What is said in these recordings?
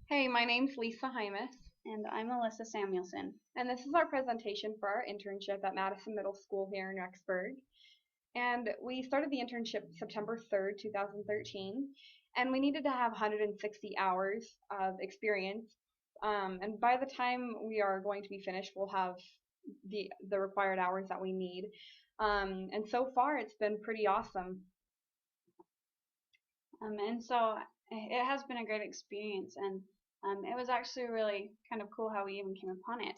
Hey, my name's Lisa Hymas, And I'm Alyssa Samuelson. and this is our presentation for our internship at Madison Middle School here in Rexburg. And we started the internship September 3rd, 2013, and we needed to have 160 hours of experience. And by the time we are going to be finished, we'll have the required hours that we need. And so far, it's been pretty awesome. And so it has been a great experience, and it was actually really kind of cool how we even came upon it.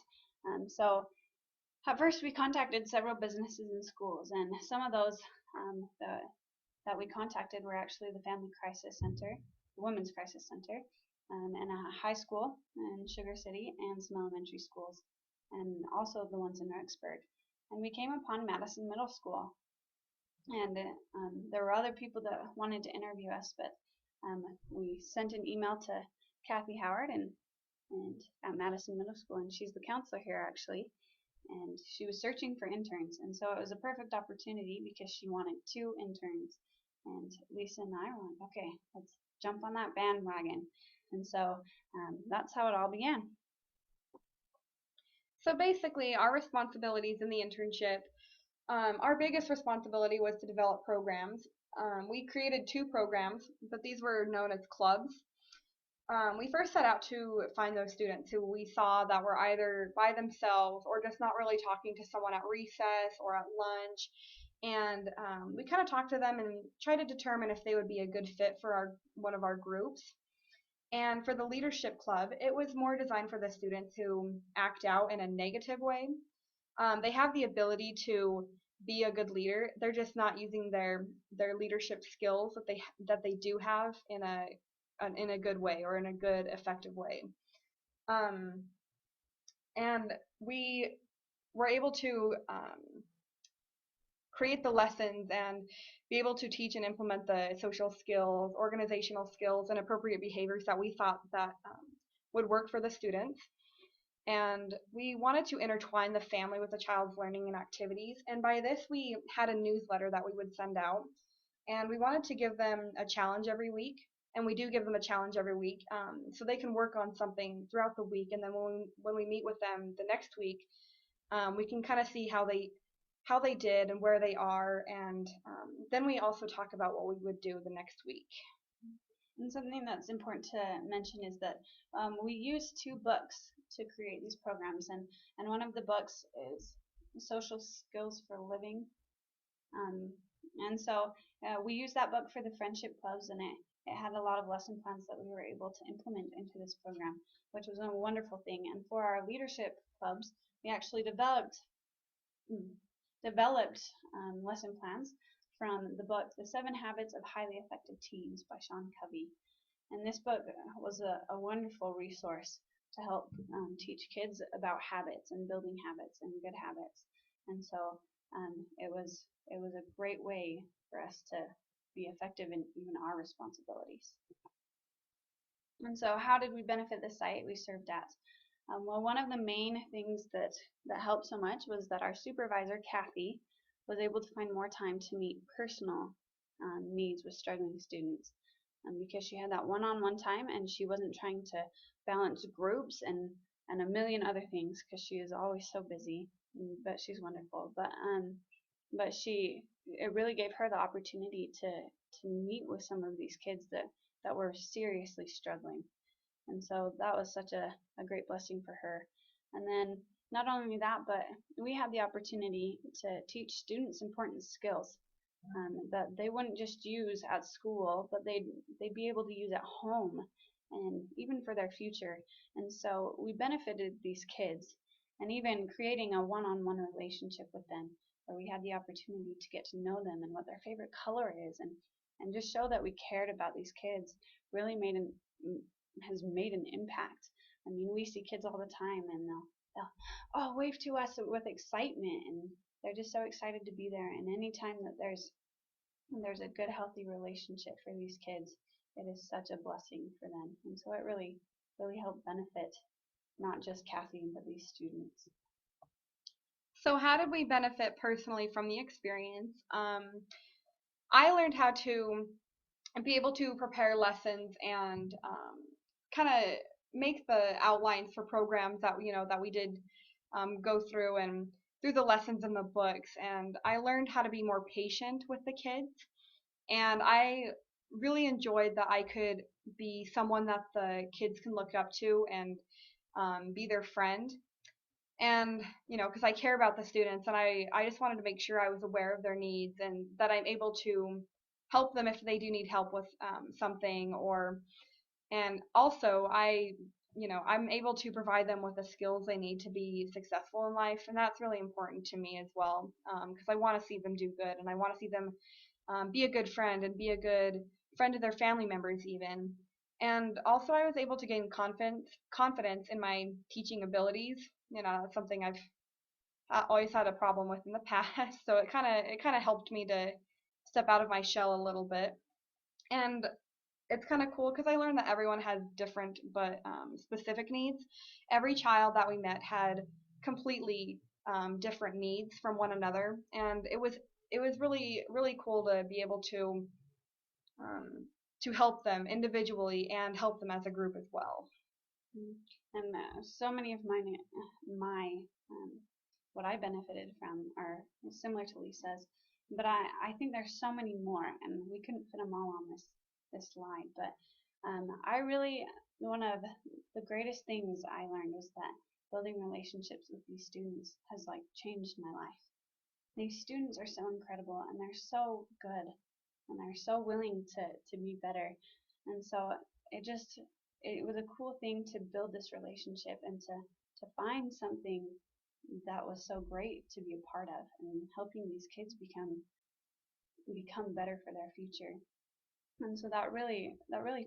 So at first, we contacted several businesses and schools, and some of those that we contacted were actually the Family Crisis Center, the Women's Crisis Center, and a high school in Sugar City, and some elementary schools, and also the ones in Rexburg. And we came upon Madison Middle School, and there were other people that wanted to interview us, but we sent an email to Kathy Howard and at Madison Middle School, and she's the counselor here actually, and she was searching for interns, and so it was a perfect opportunity because she wanted 2 interns, and Lisa and I were like, okay, let's jump on that bandwagon, and so that's how it all began. So basically, our responsibilities in the internship, our biggest responsibility was to develop programs. We created 2 programs, but these were known as clubs. We first set out to find those students who we saw that were either by themselves or just not really talking to someone at recess or at lunch. And we kind of talked to them and tried to determine if they would be a good fit for one of our groups. And for the leadership club, it was more designed for the students who act out in a negative way. They have the ability to be a good leader. They're just not using their leadership skills that they do have in a good way or in a good effective way. Um, and we were able to create the lessons and be able to teach and implement the social skills, organizational skills, and appropriate behaviors that we thought that would work for the students. And we wanted to intertwine the family with the child's learning and activities. And by this, we had a newsletter that we would send out. And we wanted to give them a challenge every week. And we do give them a challenge every week, so they can work on something throughout the week. And then when we meet with them the next week, we can kind of see how they did and where they are. And then we also talk about what we would do the next week. And something that's important to mention is that we use 2 books to create these programs, and one of the books is Social Skills for Living. Um, and so we used that book for the friendship clubs, and it had a lot of lesson plans that we were able to implement into this program, which was a wonderful thing. And for our leadership clubs, we actually developed lesson plans from the book The 7 Habits of Highly Effective Teens by Sean Covey. And this book was a wonderful resource to help teach kids about habits and building habits and good habits. And so it was a great way for us to be effective in even our responsibilities. And so how did we benefit the site we served at? Well, one of the main things that helped so much was that our supervisor, Kathy, was able to find more time to meet personal needs with struggling students, because she had that one-on-one time, and she wasn't trying to balance groups and a million other things because she is always so busy. But she's wonderful. But it really gave her the opportunity to meet with some of these kids that were seriously struggling. And so that was such a great blessing for her. And then not only that, but we had the opportunity to teach students important skills that they wouldn't just use at school, but they'd be able to use at home and even for their future. And so we benefited these kids, and even creating a one-on-one relationship with them, where we had the opportunity to get to know them and what their favorite color is, and just show that we cared about these kids really has made an impact. I mean, we see kids all the time, and they'll wave to us with excitement, and they're just so excited to be there. And anytime that there's a good, healthy relationship for these kids, it is such a blessing for them. And so it really, really helped benefit not just Kathy, but these students. So how did we benefit personally from the experience? I learned how to be able to prepare lessons and kind of make the outlines for programs that that we did go through and through the lessons in the books. And I learned how to be more patient with the kids. And I really enjoyed that I could be someone that the kids can look up to and be their friend. And, because I care about the students, and I just wanted to make sure I was aware of their needs and that I'm able to help them if they do need help with something. And also I'm able to provide them with the skills they need to be successful in life. And that's really important to me as well, because I want to see them do good, and I want to see them be a good friend and be a good friend to their family members even. And also I was able to gain confidence in my teaching abilities. That's something I've always had a problem with in the past. So it kind of helped me to step out of my shell a little bit. And it's kind of cool because I learned that everyone has different but specific needs. Every child that we met had completely different needs from one another, and it was really really cool to be able to help them individually and help them as a group as well. And so many of my what I benefited from are similar to Lisa's, but I think there's so many more, and we couldn't fit them all on this slide. But I really, one of the greatest things I learned was that building relationships with these students has changed my life. These students are so incredible, and they're so good, and they're so willing to be better. And so it was a cool thing to build this relationship and to find something that was so great to be a part of, and helping these kids become better for their future. And so that really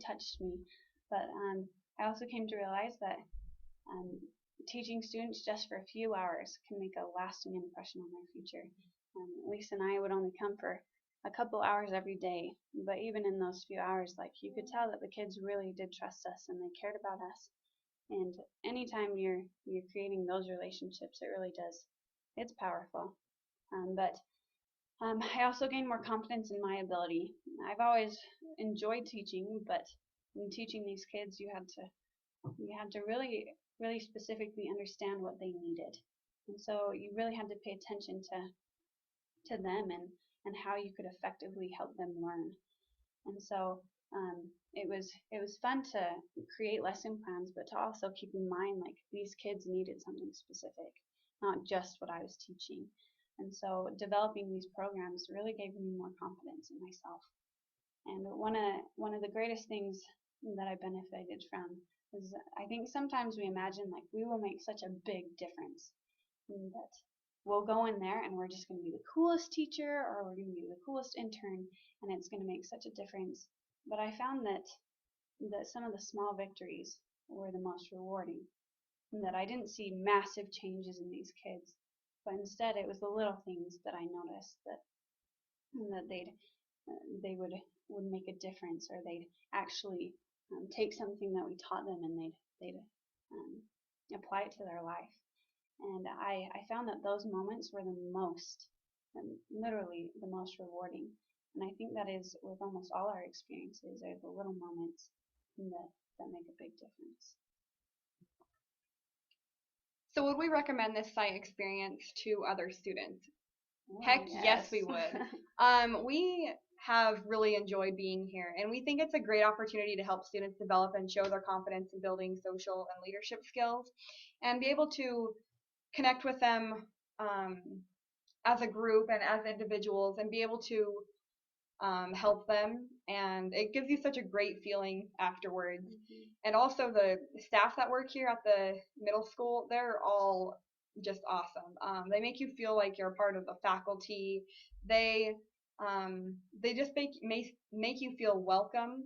touched me. But I also came to realize that teaching students just for a few hours can make a lasting impression on their future. Lisa and I would only come for a couple hours every day, but even in those few hours, you could tell that the kids really did trust us and they cared about us. And anytime you're creating those relationships, it really does. It's powerful. But I also gained more confidence in my ability. I've always enjoyed teaching, but in teaching these kids, you had to really really specifically understand what they needed, and so you really had to pay attention to them and how you could effectively help them learn. And so it was fun to create lesson plans, but to also keep in mind these kids needed something specific, not just what I was teaching. And so developing these programs really gave me more confidence in myself. And one of the greatest things that I benefited from is, I think sometimes we imagine we will make such a big difference, that we'll go in there and we're just going to be the coolest teacher, or we're going to be the coolest intern, and it's going to make such a difference. But I found that some of the small victories were the most rewarding, and that I didn't see massive changes in these kids, but instead it was the little things that I noticed that they would make a difference, or they'd actually take something that we taught them and they'd apply it to their life. And I found that those moments were the most, literally the most rewarding. And I think that is with almost all our experiences, are the little moments that make a big difference. So would we recommend this site experience to other students? Oh, Heck yes, we would. We have really enjoyed being here, and we think it's a great opportunity to help students develop and show their confidence in building social and leadership skills, and be able to connect with them as a group and as individuals, and be able to help them. And it gives you such a great feeling afterwards. And also the staff that work here at the middle school, they're all just awesome. They make you feel like you're a part of the faculty. They just make you feel welcome.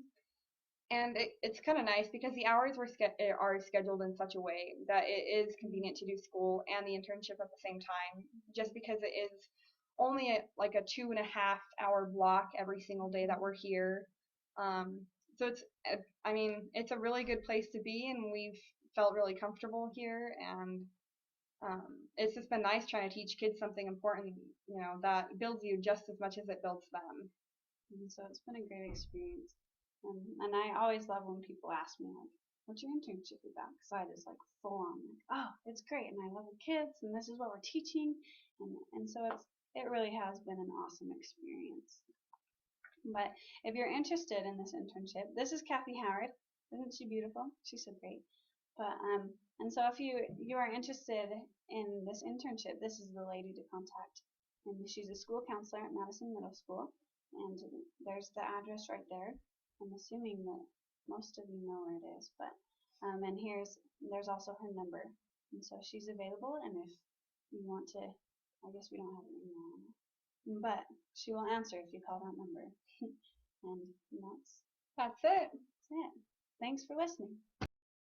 And it's kind of nice because the hours are scheduled in such a way that it is convenient to do school and the internship at the same time, just because it is only a 2.5-hour block every single day that we're here. So it's a really good place to be, and we've felt really comfortable here. And it's just been nice trying to teach kids something important, that builds you just as much as it builds them. And so it's been a great experience. And I always love when people ask me, what's your internship about? Because I just like full on, like, oh, it's great, and I love the kids, and this is what we're teaching, and so it really has been an awesome experience. But if you're interested in this internship, this is Kathy Howard. Isn't she beautiful? She's so great. But and so if you are interested in this internship, this is the lady to contact. And she's a school counselor at Madison Middle School. And there's the address right there. I'm assuming that most of you know where it is. But and there's also her number. And so she's available. And if you want to, I guess we don't have an email on her, but she will answer if you call that number. And that's That's it. it. Thanks for listening.